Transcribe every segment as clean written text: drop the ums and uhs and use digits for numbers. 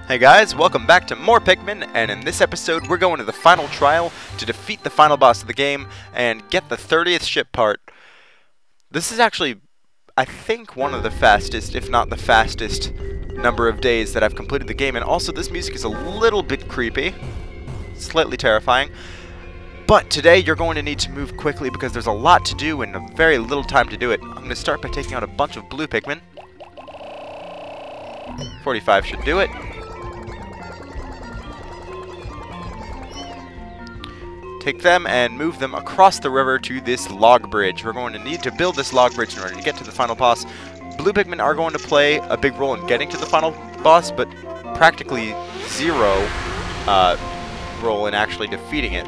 Hey guys, welcome back to more Pikmin, and in this episode we're going to the final trial to defeat the final boss of the game and get the 30th ship part. This is actually, I think, one of the fastest, if not the fastest, number of days that I've completed the game, and also this music is a little bit creepy, slightly terrifying. But today you're going to need to move quickly because there's a lot to do and a very little time to do it. I'm going to start by taking out a bunch of blue Pikmin. 45 should do it. Take them and move them across the river to this log bridge. We're going to need to build this log bridge in order to get to the final boss. Blue Pikmin are going to play a big role in getting to the final boss, but practically zero role in actually defeating it.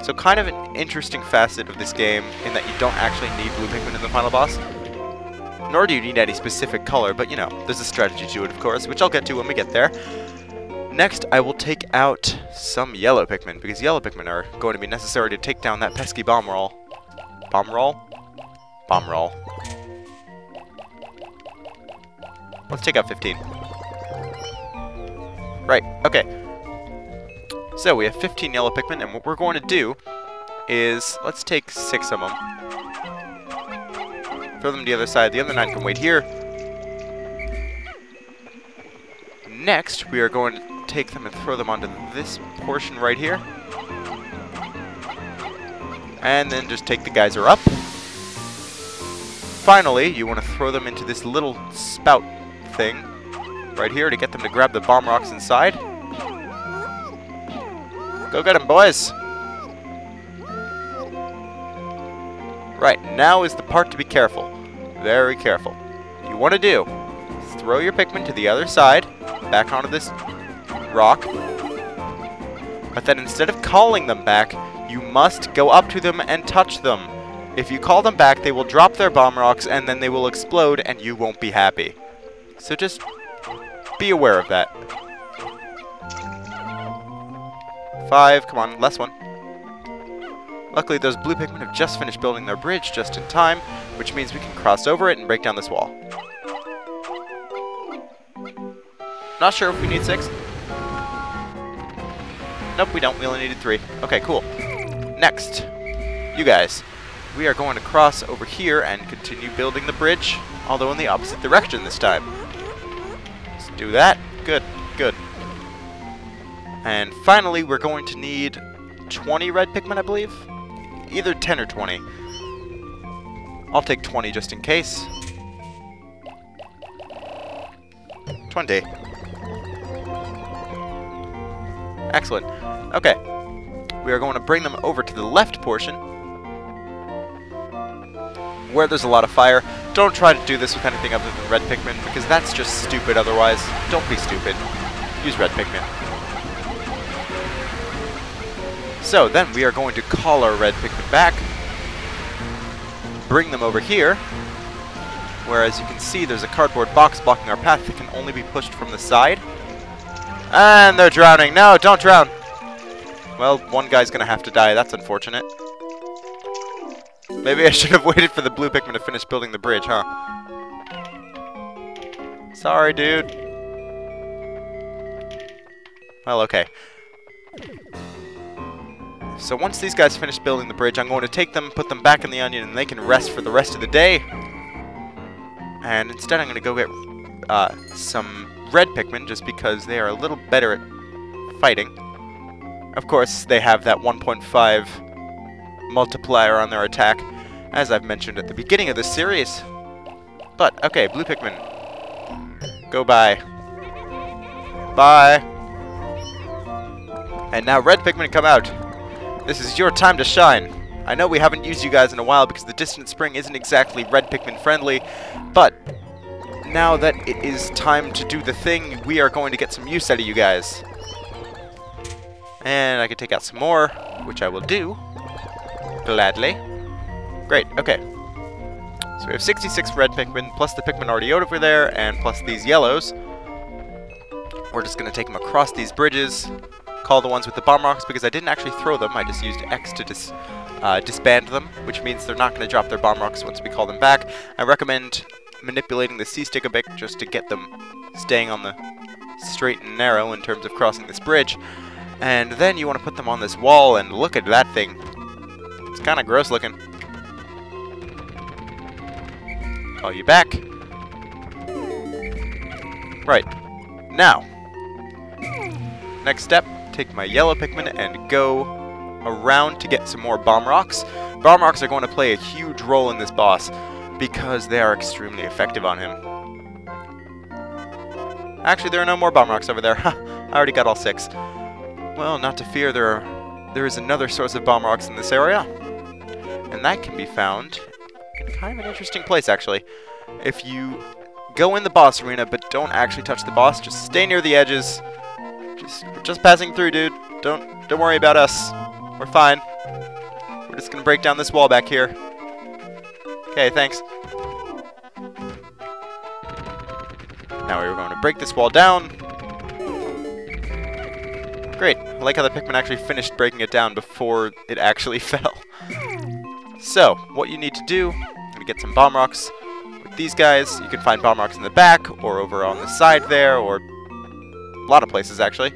So kind of an interesting facet of this game in that you don't actually need blue Pikmin in the final boss. Nor do you need any specific color, but you know, there's a strategy to it, of course, which I'll get to when we get there. Next, I will take out some yellow Pikmin, because yellow Pikmin are going to be necessary to take down that pesky bomb roll. Bomb roll? Bomb roll. Let's take out 15. Right, okay. So, we have 15 yellow Pikmin, and what we're going to do is, let's take 6 of them. Throw them to the other side. The other 9 can wait here. Next, we are going to take them and throw them onto this portion right here. And then just take the geyser up. Finally, you want to throw them into this little spout thing right here to get them to grab the bomb rocks inside. Go get them, boys! Right, now is the part to be careful. Very careful. What you want to do is throw your Pikmin to the other side, back onto this rock, but then instead of calling them back, you must go up to them and touch them. If you call them back, they will drop their bomb rocks and then they will explode and you won't be happy. So just be aware of that. 5, come on, last one. Luckily those blue Pikmin have just finished building their bridge just in time, which means we can cross over it and break down this wall. Not sure if we need 6. Nope, we don't. We only needed 3. Okay, cool. Next, you guys. We are going to cross over here and continue building the bridge, although in the opposite direction this time. Let's do that. Good, good. And finally, we're going to need 20 red Pikmin, I believe? Either 10 or 20. I'll take 20 just in case. 20. Excellent. Okay. We are going to bring them over to the left portion, where there's a lot of fire. Don't try to do this with anything other than red Pikmin, because that's just stupid otherwise. Don't be stupid. Use red Pikmin. So, then we are going to call our red Pikmin back, bring them over here, where as you can see there's a cardboard box blocking our path that can only be pushed from the side. And they're drowning. No, don't drown. Well, one guy's gonna have to die. That's unfortunate. Maybe I should have waited for the blue Pikmin to finish building the bridge, huh? Sorry, dude. Well, okay. So once these guys finish building the bridge, I'm going to take them, put them back in the onion, and they can rest for the rest of the day. And instead I'm going to go get some red Pikmin, just because they are a little better at fighting. Of course, they have that 1.5 multiplier on their attack, as I've mentioned at the beginning of this series. But, okay, blue Pikmin. Go by. Bye. And now red Pikmin, come out. This is your time to shine. I know we haven't used you guys in a while because the distant spring isn't exactly red Pikmin friendly, but now that it is time to do the thing, we are going to get some use out of you guys. And I can take out some more, which I will do. Gladly. Great, okay. So we have 66 red Pikmin, plus the Pikmin already over there, and plus these yellows. We're just going to take them across these bridges, call the ones with the bomb rocks, because I didn't actually throw them, I just used X to disband them, which means they're not going to drop their bomb rocks once we call them back. I recommend manipulating the C-stick a bit just to get them staying on the straight and narrow in terms of crossing this bridge. And then you want to put them on this wall, and look at that thing. It's kind of gross looking. Call you back. Right. Now, next step, take my yellow Pikmin and go around to get some more bomb rocks. Bomb rocks are going to play a huge role in this boss because they are extremely effective on him. Actually, there are no more bomb rocks over there. I already got all 6. Well, not to fear, there is another source of bomb rocks in this area, and that can be found in kind of an interesting place, actually. If you go in the boss arena, but don't actually touch the boss, just stay near the edges. We're just passing through, dude. Don't worry about us. We're fine. We're just gonna break down this wall back here. Okay, thanks. Now we're going to break this wall down. Great. I like how the Pikmin actually finished breaking it down before it actually fell. So, what you need to do, I'm gonna get some bomb rocks. With these guys, you can find bomb rocks in the back, or over on the side there, or a lot of places, actually.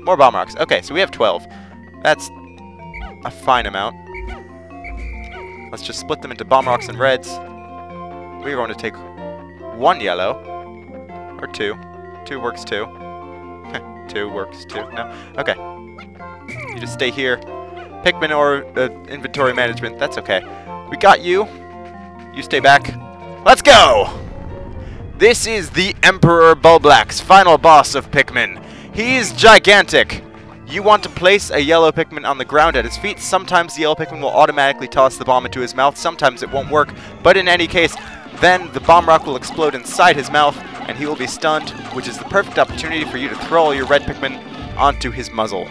More bomb rocks. Okay, so we have 12. That's a fine amount. Let's just split them into bomb rocks and reds. We're going to take 1 yellow. Or 2. 2 works too. 2 works too. No? Okay. You just stay here. Pikmin or inventory management, that's okay. We got you. You stay back. Let's go! This is the Emperor Bulblax's final boss of Pikmin. He's gigantic. You want to place a yellow Pikmin on the ground at his feet. Sometimes the yellow Pikmin will automatically toss the bomb into his mouth. Sometimes it won't work. But in any case, then the bomb rock will explode inside his mouth, and he will be stunned, which is the perfect opportunity for you to throw all your red Pikmin onto his muzzle.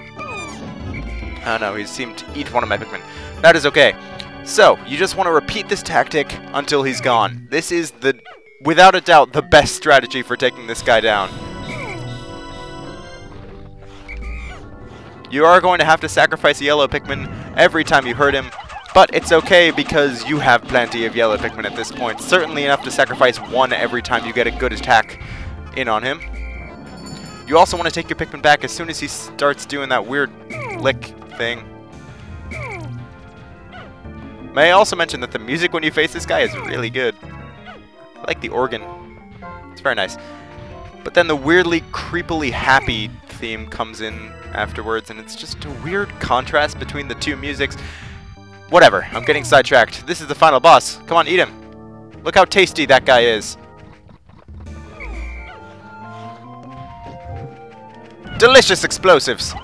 Oh no, he seemed to eat one of my Pikmin. That is okay. So, you just want to repeat this tactic until he's gone. This is without a doubt, the best strategy for taking this guy down. You are going to have to sacrifice a yellow Pikmin every time you hurt him, but it's okay because you have plenty of yellow Pikmin at this point. Certainly enough to sacrifice 1 every time you get a good attack in on him. You also want to take your Pikmin back as soon as he starts doing that weird lick thing. May I also mention that the music when you face this guy is really good. I like the organ. It's very nice. But then the weirdly, creepily happy theme comes in afterwards, and it's just a weird contrast between the two musics. Whatever, I'm getting sidetracked. This is the final boss. Come on, eat him. Look how tasty that guy is. Delicious explosives.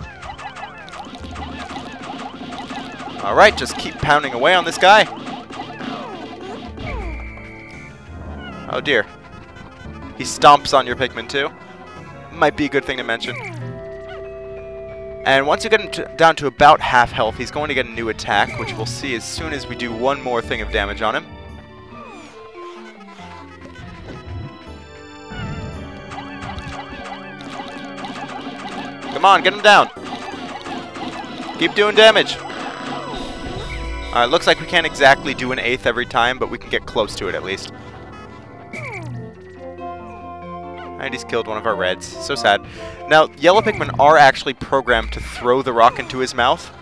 Alright, just keep pounding away on this guy. Oh dear. He stomps on your Pikmin too. Might be a good thing to mention. And once you get him down to about half health, he's going to get a new attack, which we'll see as soon as we do one more thing of damage on him. Come on, get him down. Keep doing damage. Alright, looks like we can't exactly do an 1/8 every time, but we can get close to it at least. And he's killed one of our reds. So sad. Now, yellow Pikmin are actually programmed to throw the rock into his mouth,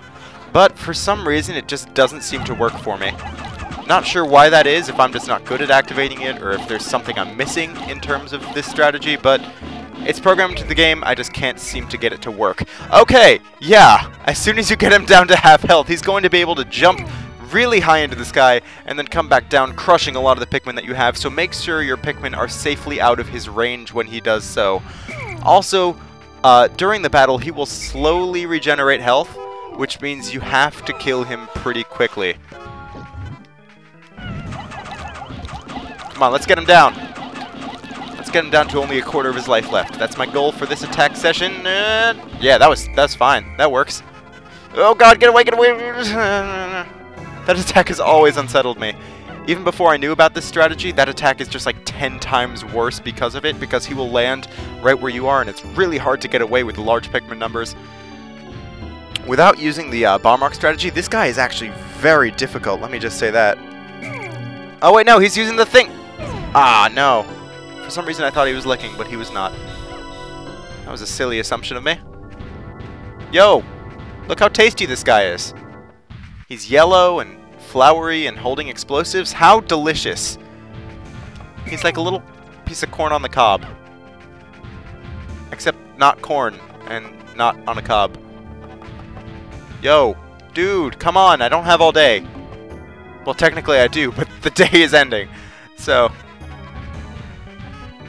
but for some reason it just doesn't seem to work for me. Not sure why that is, if I'm just not good at activating it, or if there's something I'm missing in terms of this strategy, but it's programmed to the game, I just can't seem to get it to work. Okay, yeah, as soon as you get him down to half health, he's going to be able to jump really high into the sky and then come back down, crushing a lot of the Pikmin that you have, so make sure your Pikmin are safely out of his range when he does so. Also, during the battle, he will slowly regenerate health, which means you have to kill him pretty quickly. Come on, let's get him down. Let's get him down to only 1/4 of his life left. That's my goal for this attack session. Yeah, that's fine. That works. Oh god, get away, get away! That attack has always unsettled me. Even before I knew about this strategy, that attack is just like 10 times worse because of it, because he will land right where you are, and it's really hard to get away with large Pikmin numbers. Without using the bomb rock strategy, this guy is actually very difficult, let me just say that. Oh wait, no, he's using the thing! Ah, no. For some reason I thought he was licking, but he was not. That was a silly assumption of me. Yo! Look how tasty this guy is. He's yellow and flowery and holding explosives. How delicious. He's like a little piece of corn on the cob. Except not corn and not on a cob. Yo, dude, come on, I don't have all day. Well, technically I do, but the day is ending. So,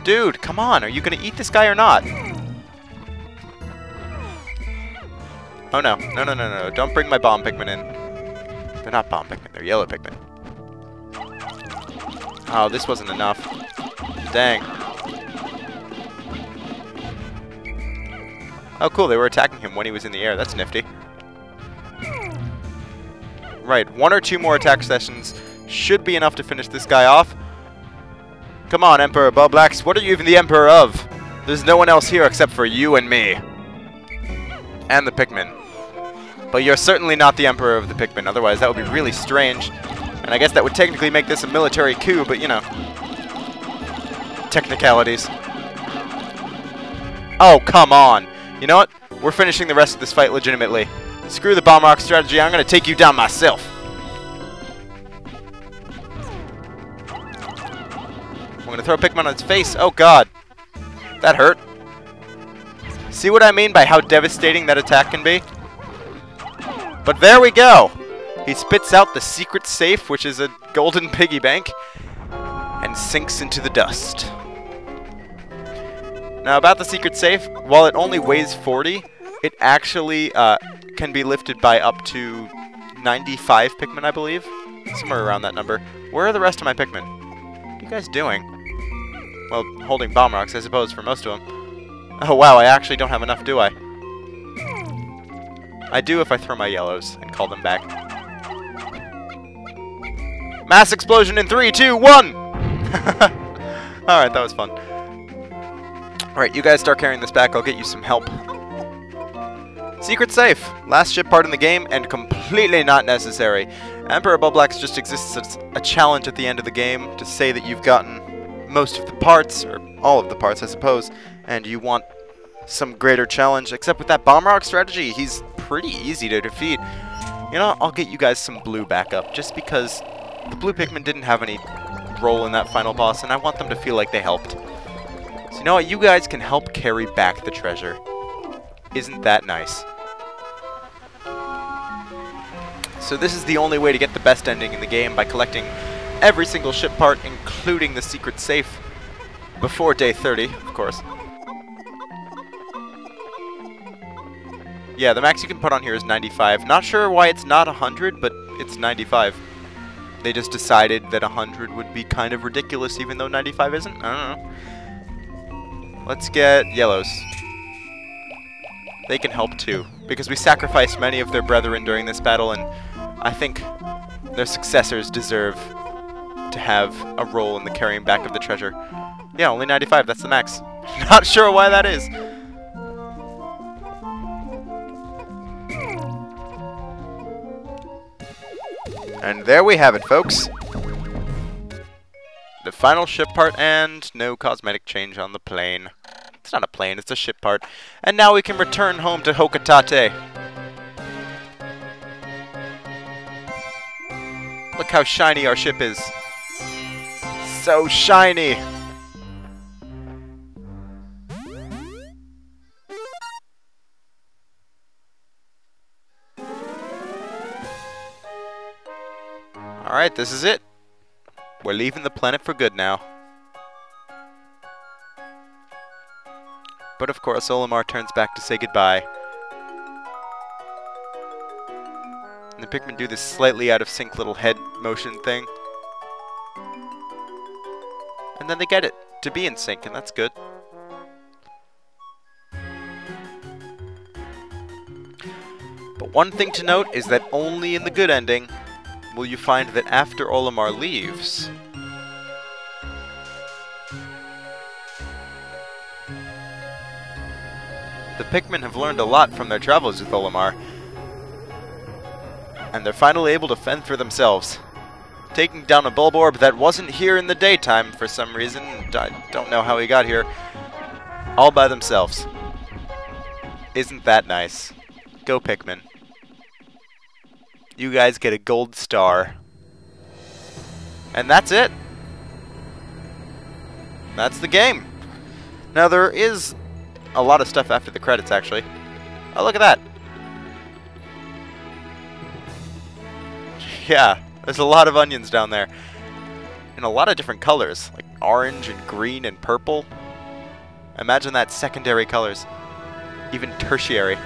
dude, come on, are you gonna eat this guy or not? Oh no, no, don't bring my bomb Pikmin in. They're not bomb Pikmin, they're yellow Pikmin. Oh, this wasn't enough. Dang. Oh cool, they were attacking him when he was in the air, that's nifty. Right, 1 or 2 more attack sessions should be enough to finish this guy off. Come on, Emperor Bublax, what are you even the Emperor of? There's no one else here except for you and me. And the Pikmin. But you're certainly not the Emperor of the Pikmin, otherwise that would be really strange. And I guess that would technically make this a military coup, but you know. Technicalities. Oh, come on. You know what? We're finishing the rest of this fight legitimately. Screw the bomb rock strategy, I'm gonna take you down myself. I'm gonna throw Pikmin on its face. Oh god. That hurt. See what I mean by how devastating that attack can be? But there we go! He spits out the secret safe, which is a golden piggy bank, and sinks into the dust. Now about the secret safe, while it only weighs 40, it actually can be lifted by up to 95 Pikmin, I believe. Somewhere around that number. Where are the rest of my Pikmin? What are you guys doing? Well, holding bomb rocks, I suppose, for most of them. Oh wow, I actually don't have enough, do I? I do if I throw my yellows and call them back. Mass explosion in 3, 2, 1! Alright, that was fun. Alright, you guys start carrying this back, I'll get you some help. Secret safe! Last ship part in the game, and completely not necessary. Emperor Bublax just exists as a challenge at the end of the game to say that you've gotten most of the parts, or all of the parts, I suppose, and you want some greater challenge. Except with that bomb rock strategy, he's pretty easy to defeat. You know, I'll get you guys some blue backup, just because the blue Pikmin didn't have any role in that final boss, and I want them to feel like they helped. So you know what, you guys can help carry back the treasure. Isn't that nice? So this is the only way to get the best ending in the game, by collecting every single ship part, including the secret safe, before day 30, of course. Yeah, the max you can put on here is 95. Not sure why it's not 100, but it's 95. They just decided that 100 would be kind of ridiculous, even though 95 isn't? I don't know. Let's get yellows. They can help too, because we sacrificed many of their brethren during this battle, and I think their successors deserve to have a role in the carrying back of the treasure. Yeah, only 95, that's the max. Not sure why that is. And there we have it, folks. The final ship part, and no cosmetic change on the plane. It's not a plane, it's a ship part. And now we can return home to Hokotate. Look how shiny our ship is. So shiny! Alright, this is it. We're leaving the planet for good now. But of course, Olimar turns back to say goodbye. And the Pikmin do this slightly out of sync little head motion thing. And then they get it to be in sync, and that's good. But one thing to note is that only in the good ending will you find that after Olimar leaves, the Pikmin have learned a lot from their travels with Olimar, and they're finally able to fend for themselves. taking down a Bulborb that wasn't here in the daytime for some reason. I don't know how he got here. All by themselves. Isn't that nice? Go Pikmin. You guys get a gold star. And that's it. That's the game. Now there is a lot of stuff after the credits actually. Oh, look at that. Yeah, there's a lot of onions down there. In a lot of different colors, like orange and green and purple. Imagine that, secondary colors. Even tertiary.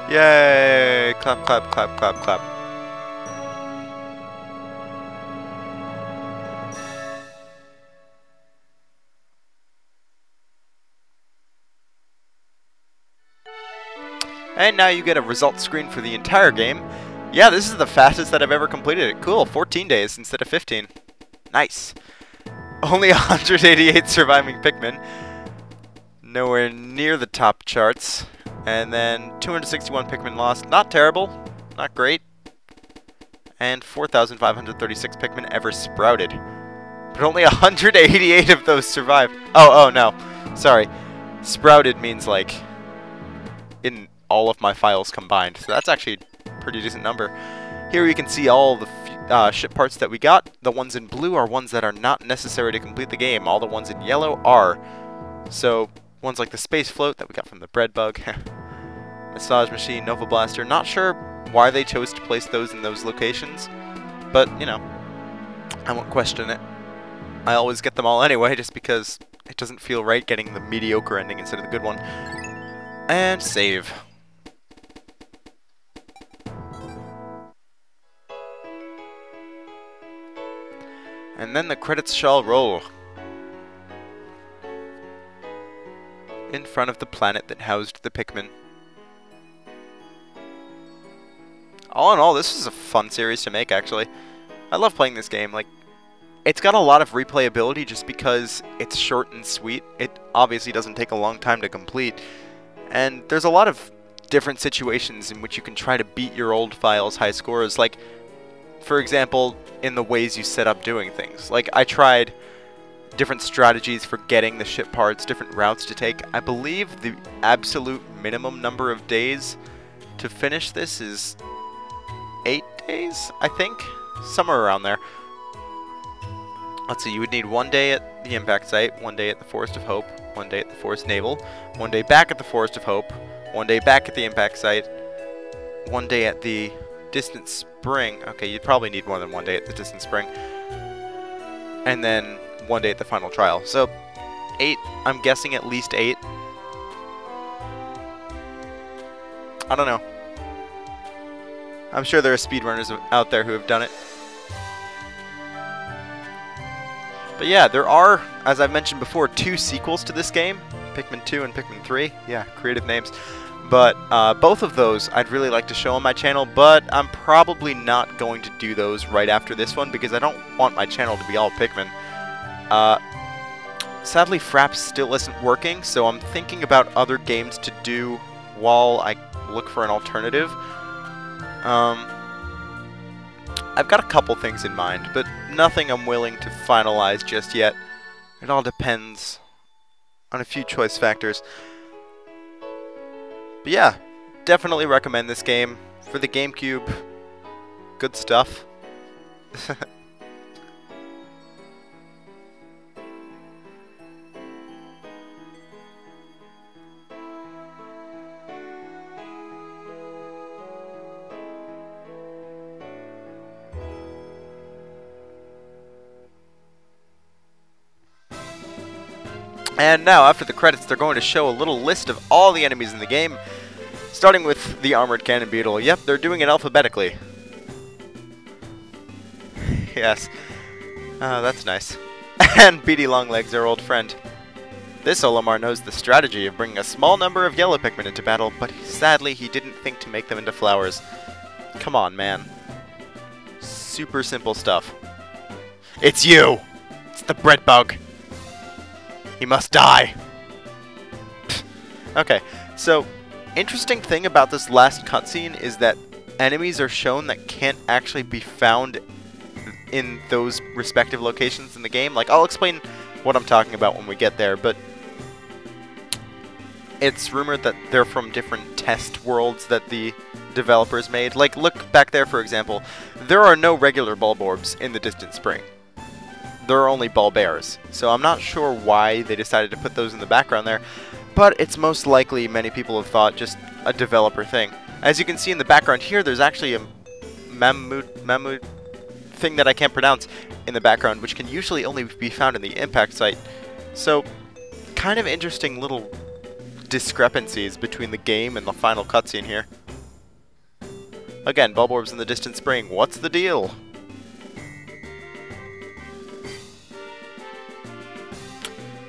Yay! Clap, clap, clap, clap, clap. And now you get a results screen for the entire game. Yeah, this is the fastest that I've ever completed it. Cool, 14 days instead of 15. Nice. Only 188 surviving Pikmin. Nowhere near the top charts. And then 261 Pikmin lost. Not terrible. Not great. And 4,536 Pikmin ever sprouted. But only 188 of those survived. Oh, no. Sorry. Sprouted means like in all of my files combined. So that's actually a pretty decent number. Here you can see all the ship parts that we got. The ones in blue are ones that are not necessary to complete the game. All the ones in yellow are. So ones like the space float that we got from the bread bug, massage machine, Nova Blaster. Not sure why they chose to place those in those locations, but you know, I won't question it. I always get them all anyway, just because it doesn't feel right getting the mediocre ending instead of the good one. And save. And then the credits shall roll. In front of the planet that housed the Pikmin. All in all, this is a fun series to make, actually. I love playing this game. Like, it's got a lot of replayability just because it's short and sweet. It obviously doesn't take a long time to complete. And there's a lot of different situations in which you can try to beat your old file's high scores. Like, for example, in the ways you set up doing things. Like, I tried different strategies for getting the ship parts, different routes to take. I believe the absolute minimum number of days to finish this is 8 days, I think? Somewhere around there. Let's see, you would need 1 day at the impact site, 1 day at the Forest of Hope, 1 day at the Forest Navel, 1 day back at the Forest of Hope, 1 day back at the impact site, 1 day at the Distant Spring. Okay, you'd probably need more than 1 day at the Distant Spring. And then 1 day at the final trial. So 8, I'm guessing at least 8. I don't know. I'm sure there are speedrunners out there who have done it. But yeah, there are, as I've mentioned before, 2 sequels to this game. Pikmin 2 and Pikmin 3. Yeah, creative names. But both of those I'd really like to show on my channel, but I'm probably not going to do those right after this one because I don't want my channel to be all Pikmin. Sadly, Fraps still isn't working, so I'm thinking about other games to do while I look for an alternative. I've got a couple things in mind, but nothing I'm willing to finalize just yet. It all depends on a few choice factors. But yeah, definitely recommend this game for the GameCube. Good stuff. And now, after the credits, they're going to show a little list of all the enemies in the game, starting with the Armored Cannon Beetle. Yep, they're doing it alphabetically. Yes. Oh, that's nice. And Beady Longlegs, our old friend. This Olimar knows the strategy of bringing a small number of yellow Pikmin into battle, but sadly he didn't think to make them into flowers. Come on, man. Super simple stuff. It's you! It's the bread bug! He must die! Okay, so, interesting thing about this last cutscene is that enemies are shown that can't actually be found in those respective locations in the game. Like, I'll explain what I'm talking about when we get there, but it's rumored that they're from different test worlds that the developers made. Like, look back there, for example. There are no regular Bulborbs in the Distant Spring. There are only ball bears. So I'm not sure why they decided to put those in the background there, but it's most likely, many people have thought, just a developer thing. As you can see in the background here, there's actually a mammoth thing that I can't pronounce in the background, which can usually only be found in the impact site. So, kind of interesting little discrepancies between the game and the final cutscene here. Again, Bulborbs in the Distant Spring. What's the deal?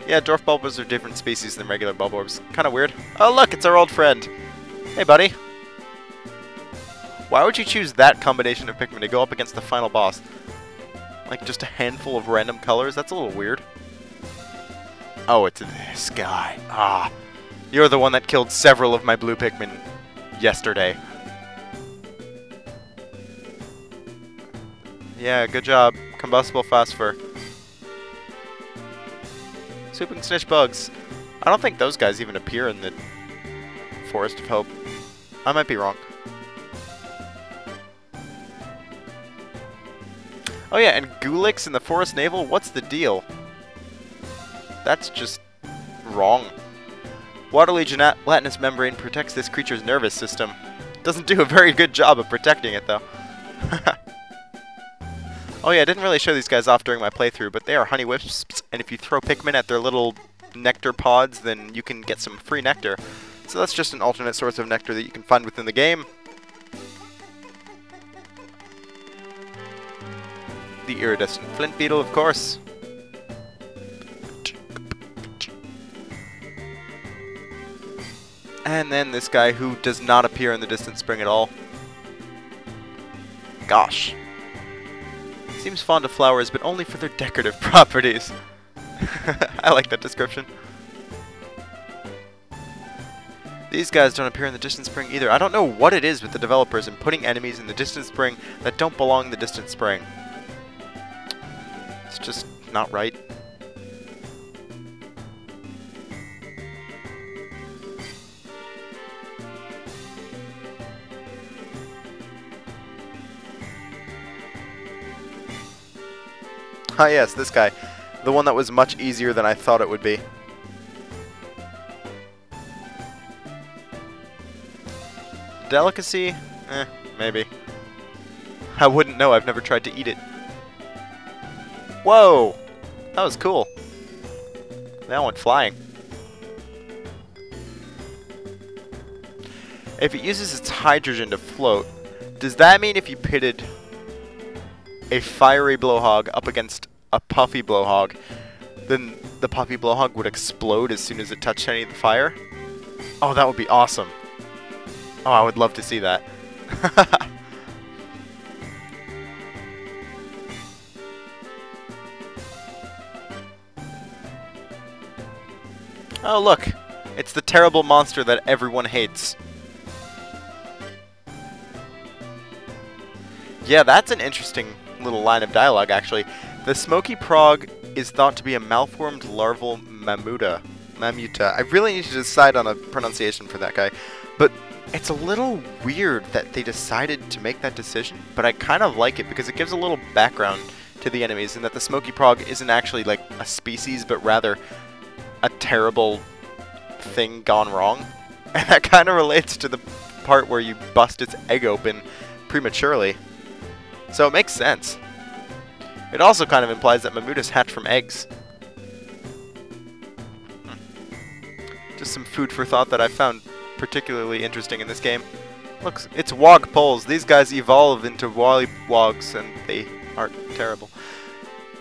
Yeah, dwarf Bulbos are different species than regular Bulborbs. Kind of weird. Oh look, it's our old friend. Hey buddy. Why would you choose that combination of Pikmin to go up against the final boss? Like just a handful of random colors? That's a little weird. Oh, it's this guy. Ah. You're the one that killed several of my blue Pikmin yesterday. Yeah, good job. Combustible phosphor. Swooping snitch bugs. I don't think those guys even appear in the Forest of Hope. I might be wrong. Oh yeah, and Gulix in the Forest Navel? What's the deal? That's just wrong. Water gelatinous membrane protects this creature's nervous system. Doesn't do a very good job of protecting it, though. Oh yeah, I didn't really show these guys off during my playthrough, but they are honey wisps, and if you throw Pikmin at their little nectar pods, then you can get some free nectar. So that's just an alternate source of nectar that you can find within the game. The iridescent flint beetle, of course. And then this guy who does not appear in the Distant Spring at all. Gosh. Seems fond of flowers, but only for their decorative properties. I like that description. These guys don't appear in the Distant Spring either. I don't know what it is with the developers in putting enemies in the Distant Spring that don't belong in the Distant Spring. It's just not right. Ah yes, this guy. The one that was much easier than I thought it would be. Delicacy? Maybe. I wouldn't know, I've never tried to eat it. Whoa! That was cool. That went flying. If it uses its hydrogen to float, does that mean if you pitted a fiery blowhog up against a puffy blowhog, then the puffy blowhog would explode as soon as it touched any of the fire? Oh, that would be awesome. Oh, I would love to see that. Oh, look. It's the terrible monster that everyone hates. Yeah, that's an interesting little line of dialogue, actually. The Smoky Prog is thought to be a malformed larval mammuta. I really need to decide on a pronunciation for that guy. But it's a little weird that they decided to make that decision, but I kind of like it because it gives a little background to the enemies, and that the Smoky Prog isn't actually like a species, but rather a terrible thing gone wrong. And that kind of relates to the part where you bust its egg open prematurely. So it makes sense. It also kind of implies that mammutas hatch from eggs. Just some food for thought that I found particularly interesting in this game. Look, it's wog poles. These guys evolve into wogs, and they aren't terrible.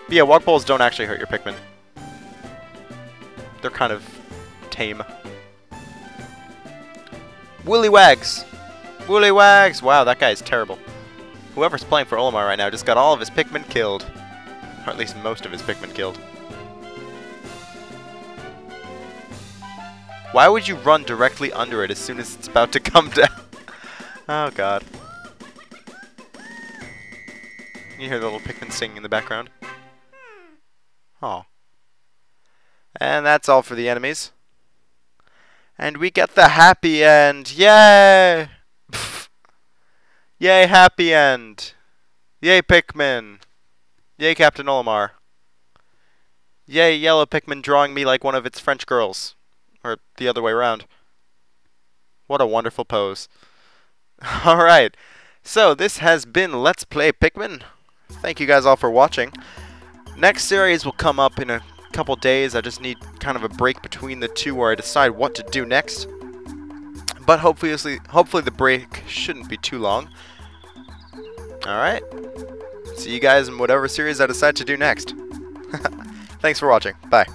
But yeah, wog poles don't actually hurt your Pikmin. they're kind of tame. Woollywags! Woollywags! Wow, that guy is terrible. Whoever's playing for Olimar right now just got all of his Pikmin killed. Or at least most of his Pikmin killed. Why would you run directly under it as soon as it's about to come down? Oh god. You hear the little Pikmin singing in the background? Oh. And that's all for the enemies. And we get the happy end. Yay! Yay, happy end. Yay, Pikmin. Yay, Captain Olimar. Yay, yellow Pikmin drawing me like one of its French girls. Or the other way around. What a wonderful pose. Alright. So, this has been Let's Play Pikmin. Thank you guys all for watching. Next series will come up in a couple days. I just need kind of a break between the two where I decide what to do next. But hopefully the break shouldn't be too long. Alright. See you guys in whatever series I decide to do next. Thanks for watching. Bye.